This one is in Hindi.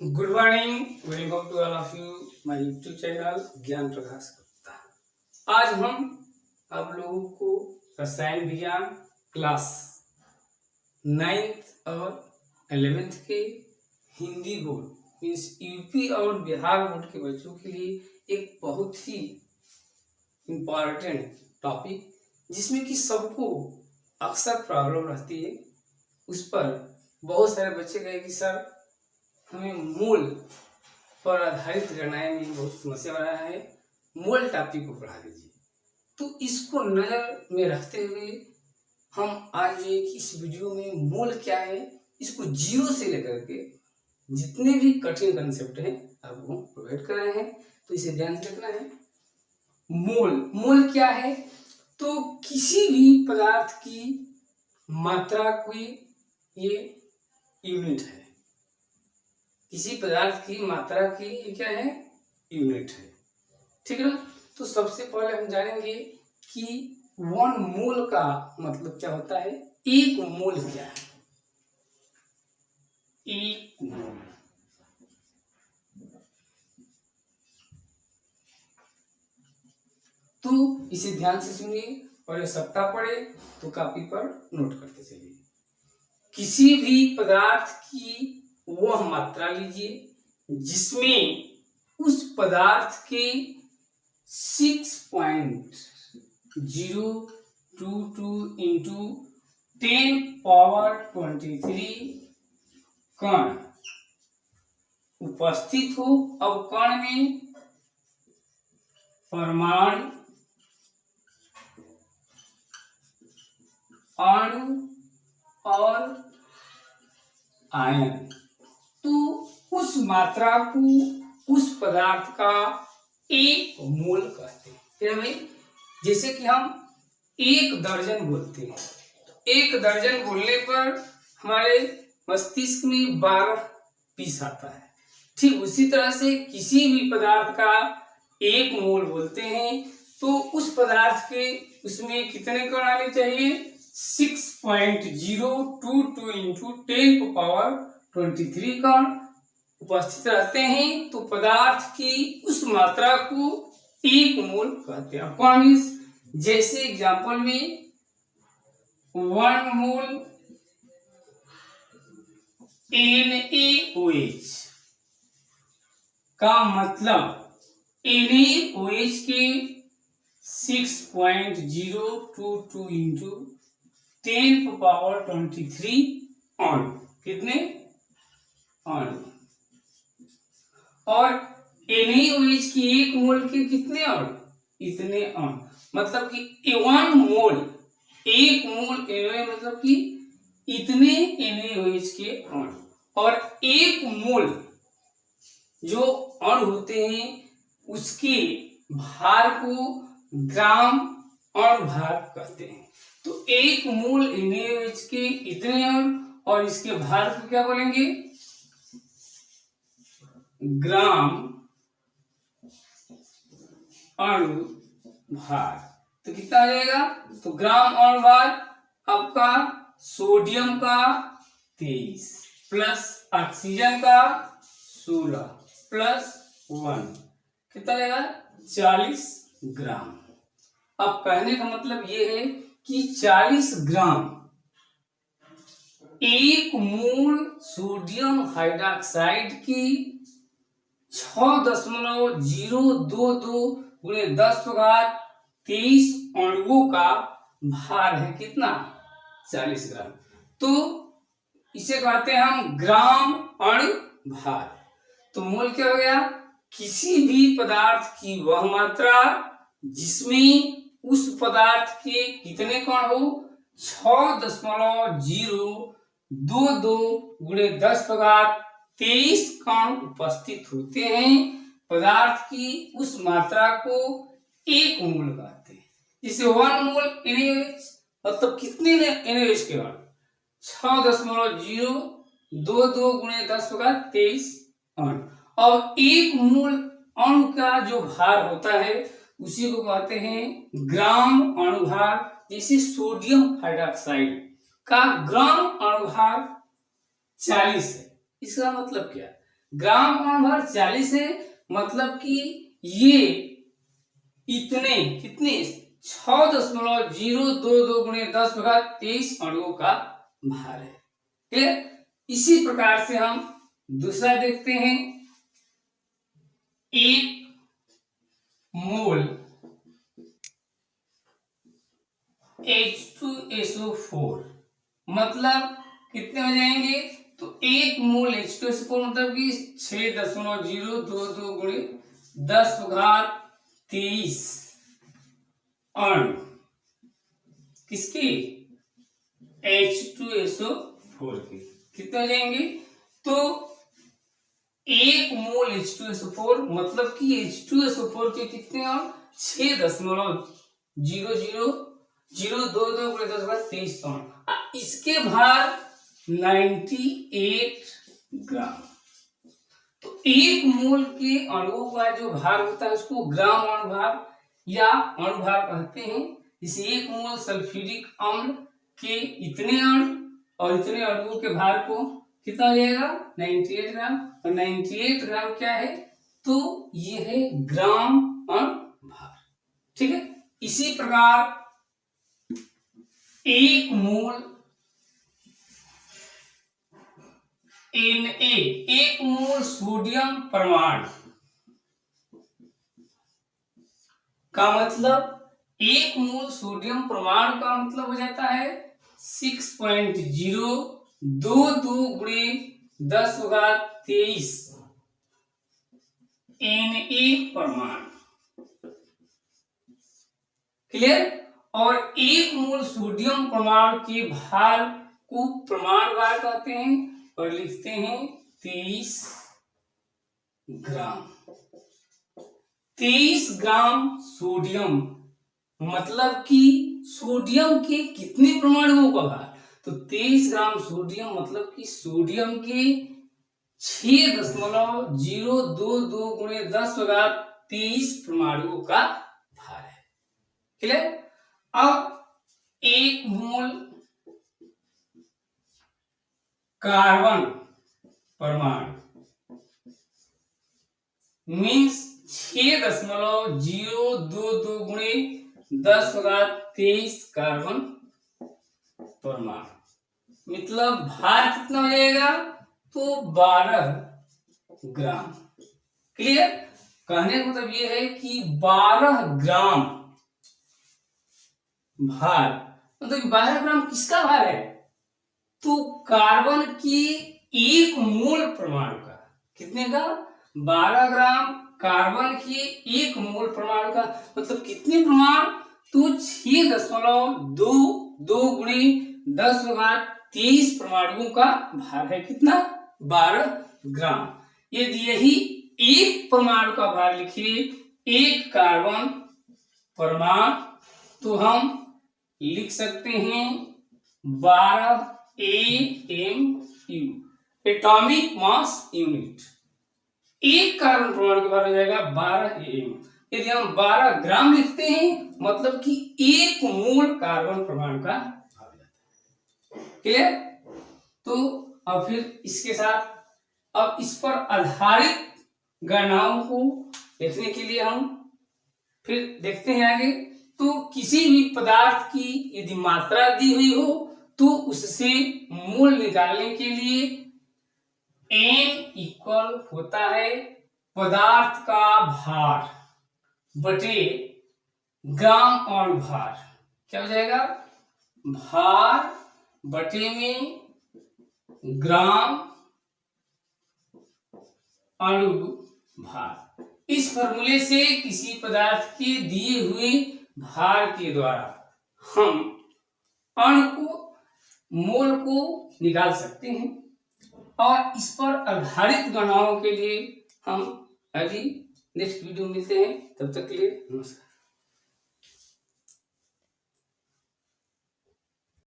Good morning, welcome to all of you my YouTube channel Gyan Prakash Gupta. आज हम आप लोगों को रसायन विज्ञान क्लास 9th और 11th के हिंदी बोर्ड मीन्स यूपी और बिहार बोर्ड के बच्चों के लिए एक बहुत ही इम्पॉर्टेंट टॉपिक जिसमें कि सबको अक्सर प्रॉब्लम रहती है, उस पर बहुत सारे बच्चे कहे कि सर हमें मोल पर आधारित गणनाएं में बहुत समस्या आ रहा है, मोल टॉपिक को पढ़ा दीजिए। तो इसको नज़र में रखते हुए हम आज एक इस वीडियो में मोल क्या है इसको जीरो से लेकर के जितने भी कठिन कंसेप्ट हैं आपको प्रोवाइड कर रहे हैं, तो इसे ध्यान से रखना है। मोल क्या है? तो किसी भी पदार्थ की मात्रा की ये यूनिट है। किसी पदार्थ की मात्रा की क्या है? यूनिट है, ठीक है ना। तो सबसे पहले हम जानेंगे कि 1 मोल का मतलब क्या होता है। एक मोल क्या है? एक मोल तो इसे ध्यान से सुनिए और ये सप्ताह पढ़े तो कॉपी पर नोट करते चलिए। किसी भी पदार्थ की वह मात्रा लीजिए जिसमें उस पदार्थ के 6.022 इंटू 10⁻23 कण उपस्थित हो। अब कण में परमाणु, अणु और आयन, तो उस मात्रा को उस पदार्थ का एक मोल कहते हैं। फिर भाई जैसे कि हम 1 दर्जन बोलते हैं, 1 दर्जन बोलने पर हमारे मस्तिष्क में 12 पीस आता है। ठीक उसी तरह से किसी भी पदार्थ का 1 मोल बोलते हैं तो उस पदार्थ के उसमें कितने कण आने चाहिए? 6.022 इंटू 10⁻23 कण उपस्थित रहते हैं, तो पदार्थ की उस मात्रा को 1 मोल कहते हैं। कौन? जैसे एग्जांपल में 1 मोल NaOH का मतलब NaOH के 6.022 इंटू 10⁻23 अणु, कितने अणु, और NaOH की 1 मोल के कितने अणु? इतने अणु। मतलब कि 1 मोल, 1 मोल NaOH मतलब कि इतने NaOH के अणु, और 1 मोल जो अणु होते हैं उसके भार को ग्राम अणु भार कहते हैं। तो 1 मोल NaOH के इतने अणु और इसके भार को क्या बोलेंगे? ग्राम अणु भार। तो कितना आ जाएगा? तो ग्राम अणु भार आपका सोडियम का 23 प्लस ऑक्सीजन का 16 प्लस 1 कितना आएगा? 40 ग्राम। अब कहने का मतलब ये है कि 40 ग्राम 1 मोल सोडियम हाइड्रोक्साइड की 6.022 गुणे 10⁻23 अणुओं का भार है कितना? 40 ग्राम। तो इसे कहते हैं हम ग्राम अणु भार। तो मोल क्या हो गया? किसी भी पदार्थ की वह मात्रा जिसमें उस पदार्थ के कितने कण हो? 6.022 गुणे 10⁻23 कण उपस्थित होते हैं। पदार्थ की उस मात्रा को 1 मोल कहते हैं। इसे 1 मोल NaOH मतलब कितने NaOH के कण? 6.022 गुणे 10⁻23 अणु। और 1 मोल अणु का जो भार होता है उसी को कहते हैं ग्राम अणु भार। जैसे सोडियम हाइड्रोक्साइड का ग्राम अणु भार 40 है। इसका मतलब क्या? ग्राम अणु भार 40 है, मतलब कि ये इतने कितने 6.022 गुणे 10⁻23 अणुओं का भार है। क्लियर? इसी प्रकार से हम दूसरा देखते हैं। 1 मोल H2SO4 मतलब कितने हो जाएंगे? तो 1 मोल H2SO4 मतलब कि 6.022 गुणे 10⁻23 अणु किसके? H2SO4 के कितने हो जाएंगे? तो 1 मोल H2SO4 मतलब कि H2SO4 के कितने अणु? 6.00022 गुणे 10⁻23 अणु। इसके भार 98 ग्राम। तो 1 मोल के अणुओं का जो भार होता है उसको ग्राम अणु भार या अणु भार कहते हैं। इस 1 मोल सल्फ्यूरिक अम्ल के इतने अणु और इतने अणुओं के भार को कितना हो जाएगा? 98 ग्राम। और 98 ग्राम क्या है? तो ये है ग्राम अणु भार। ठीक है। इसी प्रकार 1 मोल Na 1 मोल सोडियम परमाणु का मतलब 1 मोल सोडियम परमाणु का मतलब हो जाता है 6.022 गुणे 10⁻23 Na परमाणु। क्लियर? और 1 मोल सोडियम परमाणु के भार को परमाणु भार कहते हैं और लिखते हैं 23 ग्राम। 23 ग्राम सोडियम मतलब कि सोडियम के कितने परमाणुओं का भार? तो 23 ग्राम सोडियम मतलब कि सोडियम के 6.022 गुणे 10⁻23 परमाणुओं का भार है। क्लियर? अब 1 मोल कार्बन परमाणु मीन्स 6.022 गुणे 10⁻23 कार्बन परमाणु मतलब भार कितना हो जाएगा? तो 12 ग्राम। क्लियर? कहने का मतलब ये है कि 12 ग्राम भार मतलब 12 ग्राम किसका भार है? तो कार्बन की 1 मोल परमाणु का। कितने का? 12 ग्राम कार्बन की 1 मोल परमाणु का मतलब कितने परमाणु? तो 6.22 गुणे 10⁻23 परमाणुओं का भार है। कितना? 12 ग्राम। यदि यही एक परमाणु का भार लिखिए 1 कार्बन परमाणु तो हम लिख सकते हैं 12 AMU atomic mass unit. 1 carbon परमाणु के बारे में जाएगा 12 AMU। यदि हम 12 ग्राम लिखते हैं मतलब कि 1 मोल कार्बन परमाणु का भार जाता है। क्लियर? तो अब फिर इसके साथ अब इस पर आधारित गणनाओं को देखने के लिए हम फिर देखते हैं आगे। तो किसी भी पदार्थ की यदि मात्रा दी हुई हो तो उससे मोल निकालने के लिए n इक्वल होता है पदार्थ का भार बटे ग्राम अणु भार। क्या हो जाएगा? भार बटे में ग्राम अणु भार। इस फॉर्मूले से किसी पदार्थ के दिए हुए भार के द्वारा हम अणु को मोल को निकाल सकते हैं और इस पर आधारित गणनाओं के लिए हम अभी नेक्स्ट वीडियो मिलते हैं। तब तक के लिए नमस्कार।